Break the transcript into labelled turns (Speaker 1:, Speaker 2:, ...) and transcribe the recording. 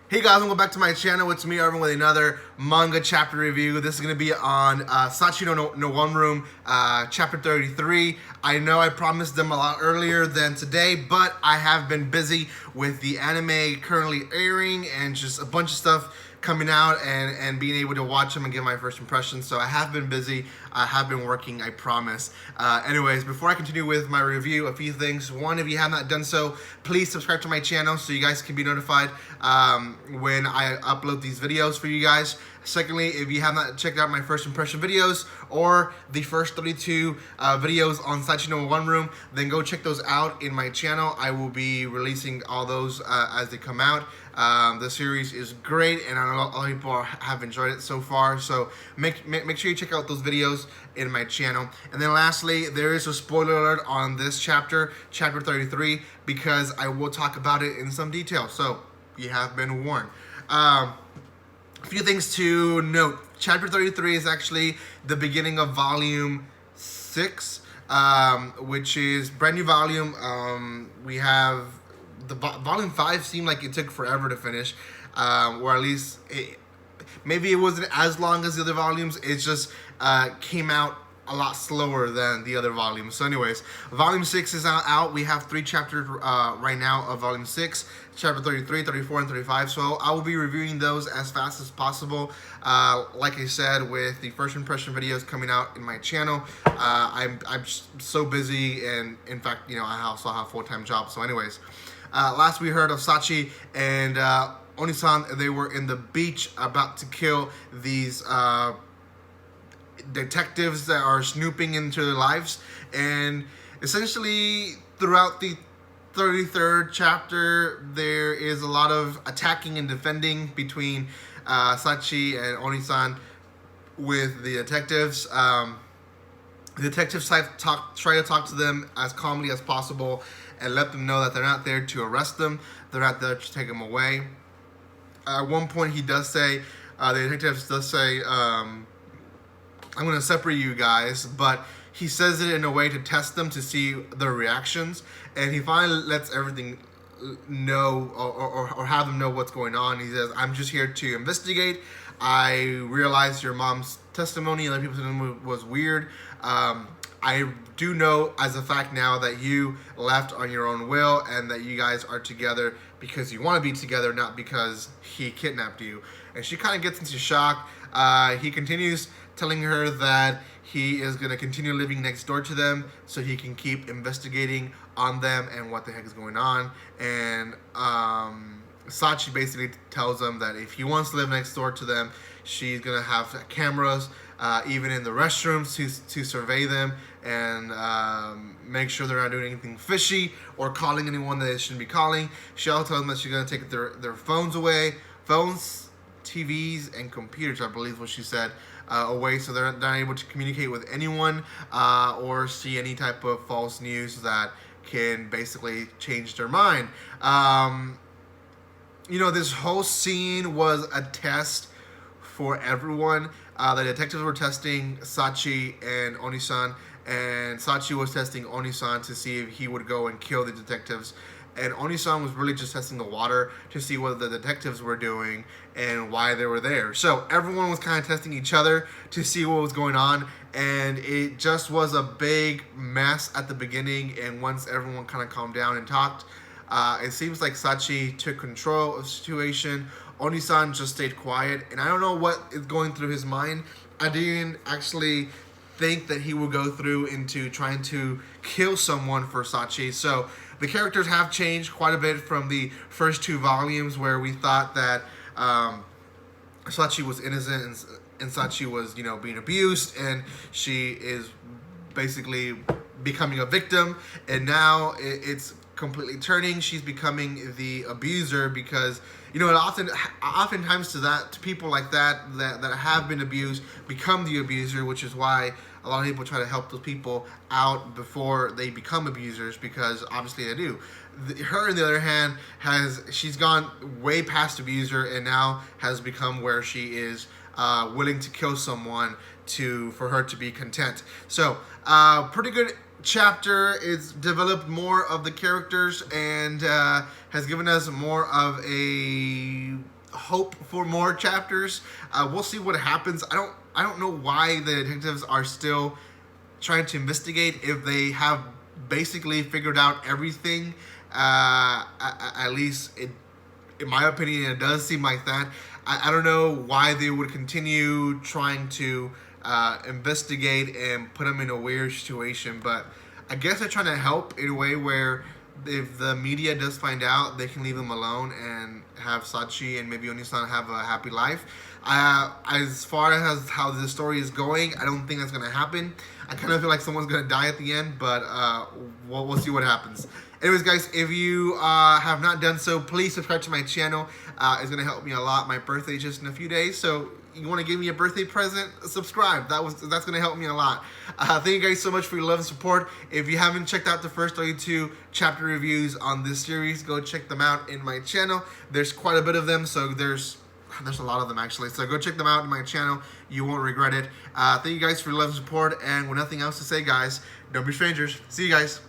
Speaker 1: Hey guys, welcome back to my channel. It's me, Irvin, with another manga chapter review. This is going to be on Sachi-iro no One Room, chapter 33. I know I promised them a lot earlier than today, but I have been busy with the anime currently airing and just a bunch of stuff coming out and being able to watch them and give my first impressions. So I have been busy. I have been working, I promise. Anyways, before I continue with my review, a few things. One, if you have not done so, please subscribe to my channel so you guys can be notified when I upload these videos for you guys. Secondly, if you have not checked out my first impression videos or the first 32 videos on Sachi-iro no One Room, then go check those out in my channel. I will be releasing all those as they come out. The series is great, and I know a lot of people have enjoyed it so far. So make sure you check out those videos in my channel. And then lastly, there is a spoiler alert on this chapter, chapter 33, because I will talk about it in some detail. So you have been warned. A few things to note. Chapter 33 is actually the beginning of volume 6, which is brand new volume. We have the volume 5 seemed like it took forever to finish, or at least maybe it wasn't as long as the other volumes. It just came out a lot slower than the other volumes. So anyways, volume 6 is out. We have 3 chapters right now of volume 6, chapter 33, 34, and 35. So I will be reviewing those as fast as possible. Like I said, with the first impression videos coming out in my channel, I'm so busy, and in fact, you know, I also have a full-time job. So anyways, last we heard of Sachi and Onisan. They were in the beach about to kill these detectives that are snooping into their lives, and essentially throughout the 33rd chapter there is a lot of attacking and defending between Sachi and Onisan with the detectives. The detectives try to talk to them as calmly as possible and let them know that they're not there to arrest them, they're not there to take them away. At one point he does say, the detectives does say, I'm going to separate you guys, but he says it in a way to test them to see their reactions, and he finally lets everything know or have them know what's going on. He says, I'm just here to investigate. I realized your mom's testimony and other people's testimony was weird. I do know as a fact now that you left on your own will and that you guys are together because you want to be together, not because he kidnapped you. And she kind of gets into shock. He continues telling her that he is going to continue living next door to them so he can keep investigating on them and what the heck is going on. And Sachi basically tells him that if he wants to live next door to them, she's going to have cameras even in the restrooms to survey them and make sure they're not doing anything fishy or calling anyone that they shouldn't be calling. She also tells them that she's going to take their phones away. Phones, TVs, and computers, I believe what she said, away, so they're not able to communicate with anyone or see any type of false news that can basically change their mind. You know, this whole scene was a test for everyone. The detectives were testing Sachi and Onisan, and Sachi was testing Onisan to see if he would go and kill the detectives. And Onisan was really just testing the water to see what the detectives were doing and why they were there. So everyone was kind of testing each other to see what was going on, and it just was a big mess at the beginning. And once everyone kind of calmed down and talked, it seems like Sachi took control of the situation. Onisan just stayed quiet, and I don't know what is going through his mind. I didn't actually think that he would go through into trying to kill someone for Sachi. So the characters have changed quite a bit from the first 2 volumes where we thought that Sachi was innocent and Sachi was, you know, being abused, and she is basically becoming a victim. And now it's completely turning. She's becoming the abuser because, you know, oftentimes to people like that have been abused become the abuser, which is why a lot of people try to help those people out before they become abusers, because obviously they do. Her, on the other hand, she's gone way past abuser and now has become where she is willing to kill someone for her to be content. So pretty good chapter. It's developed more of the characters and has given us more of a hope for more chapters. We'll see what happens. I don't know why the detectives are still trying to investigate if they have basically figured out everything. At least in my opinion, it does seem like that. I don't know why they would continue trying to investigate and put them in a weird situation, but I guess they're trying to help in a way where if the media does find out, they can leave them alone and have Sachi and maybe Oni-san have a happy life. As far as how the story is going, I don't think that's going to happen. I kind of feel like someone's going to die at the end, but we'll see what happens. Anyways, guys, if you have not done so, please subscribe to my channel. It's going to help me a lot. My birthday is just in a few days, so you want to give me a birthday present, subscribe. That's going to help me a lot. Thank you guys so much for your love and support. If you haven't checked out the first 32 chapter reviews on this series, go check them out in my channel. There's quite a bit of them, so there's a lot of them actually. So go check them out in my channel. You won't regret it. Thank you guys for your love and support. And with nothing else to say, guys, don't be strangers. See you guys.